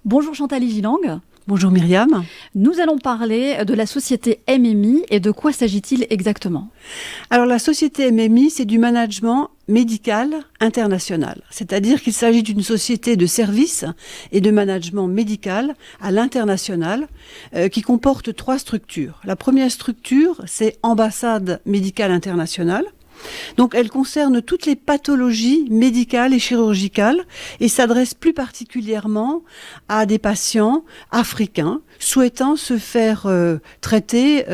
Bonjour Chantal Gilang. Bonjour Myriam. Nous allons parler de la société MMI et de quoi s'agit-il exactement? Alors la société MMI, c'est du management médical international. C'est-à-dire qu'il s'agit d'une société de services et de management médical à l'international qui comporte 3 structures. La première structure, c'est Ambassade médicale internationale. Donc elle concerne toutes les pathologies médicales et chirurgicales et s'adresse plus particulièrement à des patients africains souhaitant se faire traiter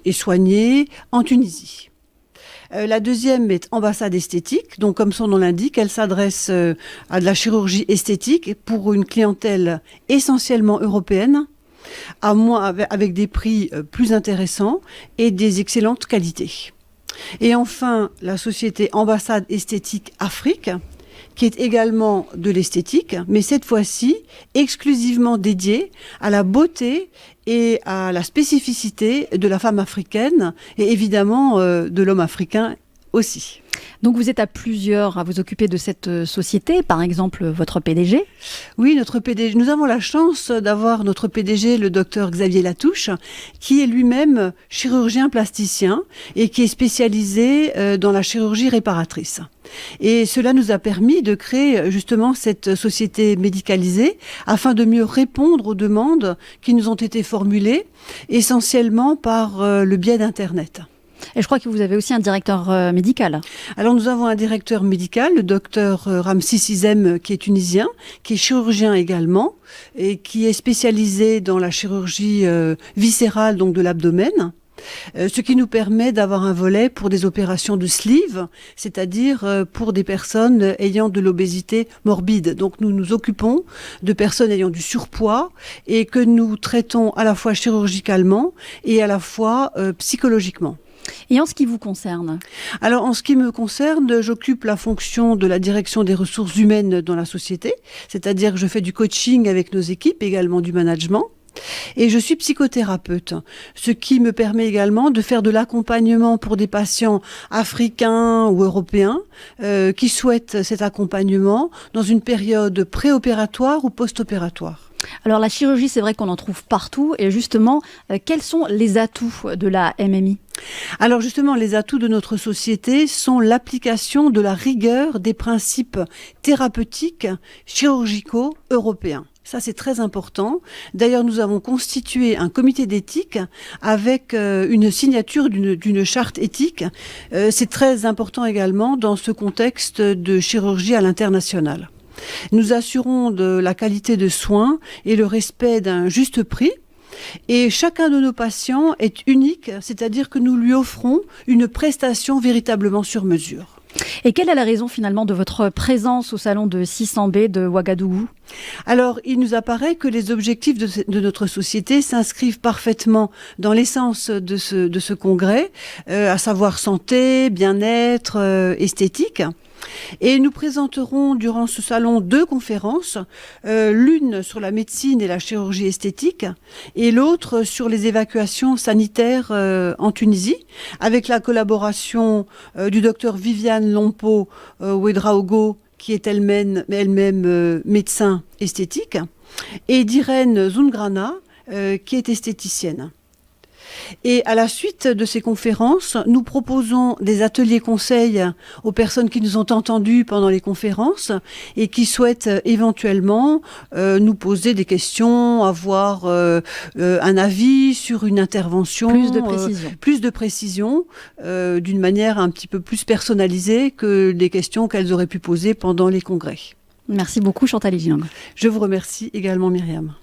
et soigner en Tunisie. La deuxième est Ambassade esthétique, donc comme son nom l'indique, elle s'adresse à de la chirurgie esthétique pour une clientèle essentiellement européenne, avec des prix plus intéressants et des excellentes qualités. Et enfin, la société Ambassade esthétique Afrique, qui est également de l'esthétique, mais cette fois-ci exclusivement dédiée à la beauté et à la spécificité de la femme africaine et évidemment de l'homme africain aussi. Donc vous êtes à plusieurs à vous occuper de cette société, par exemple votre PDG. Oui, notre PDG. Nous avons la chance d'avoir notre PDG, le docteur Xavier Latouche, qui est lui-même chirurgien plasticien et qui est spécialisé dans la chirurgie réparatrice. Et cela nous a permis de créer justement cette société médicalisée afin de mieux répondre aux demandes qui nous ont été formulées essentiellement par le biais d'Internet. Et je crois que vous avez aussi un directeur médical. Alors nous avons un directeur médical, le docteur Ramsi Sizem, qui est tunisien, qui est chirurgien également, et qui est spécialisé dans la chirurgie viscérale, donc de l'abdomen. Ce qui nous permet d'avoir un volet pour des opérations de sleeve, c'est-à-dire pour des personnes ayant de l'obésité morbide. Donc nous nous occupons de personnes ayant du surpoids et que nous traitons à la fois chirurgicalement et à la fois psychologiquement. Et en ce qui vous concerne? Alors, en ce qui me concerne, j'occupe la fonction de la direction des ressources humaines dans la société, c'est-à-dire que je fais du coaching avec nos équipes, également du management. Et je suis psychothérapeute, ce qui me permet également de faire de l'accompagnement pour des patients africains ou européens qui souhaitent cet accompagnement dans une période préopératoire ou post-opératoire. Alors la chirurgie, c'est vrai qu'on en trouve partout. Et justement, quels sont les atouts de la MMI? Alors justement, les atouts de notre société sont l'application de la rigueur des principes thérapeutiques chirurgicaux européens. Ça, c'est très important. D'ailleurs, nous avons constitué un comité d'éthique avec une signature d'une charte éthique. C'est très important également dans ce contexte de chirurgie à l'international. Nous assurons de la qualité de soins et le respect d'un juste prix. Et chacun de nos patients est unique, c'est-à-dire que nous lui offrons une prestation véritablement sur mesure. Et quelle est la raison finalement de votre présence au salon de 600B de Ouagadougou? Alors, il nous apparaît que les objectifs de notre société s'inscrivent parfaitement dans l'essence de ce congrès, à savoir santé, bien-être, esthétique. Et nous présenterons durant ce salon 2 conférences, l'une sur la médecine et la chirurgie esthétique et l'autre sur les évacuations sanitaires en Tunisie, avec la collaboration du docteur Viviane Lompo Ouedraogo, qui est elle-même médecin esthétique, et d'Irène Zungrana, qui est esthéticienne. Et à la suite de ces conférences, nous proposons des ateliers conseils aux personnes qui nous ont entendues pendant les conférences et qui souhaitent éventuellement nous poser des questions, avoir un avis sur une intervention. Plus de précision. D'une manière un petit peu plus personnalisée que les questions qu'elles auraient pu poser pendant les congrès. Merci beaucoup Chantal Gilang. Je vous remercie également Myriam.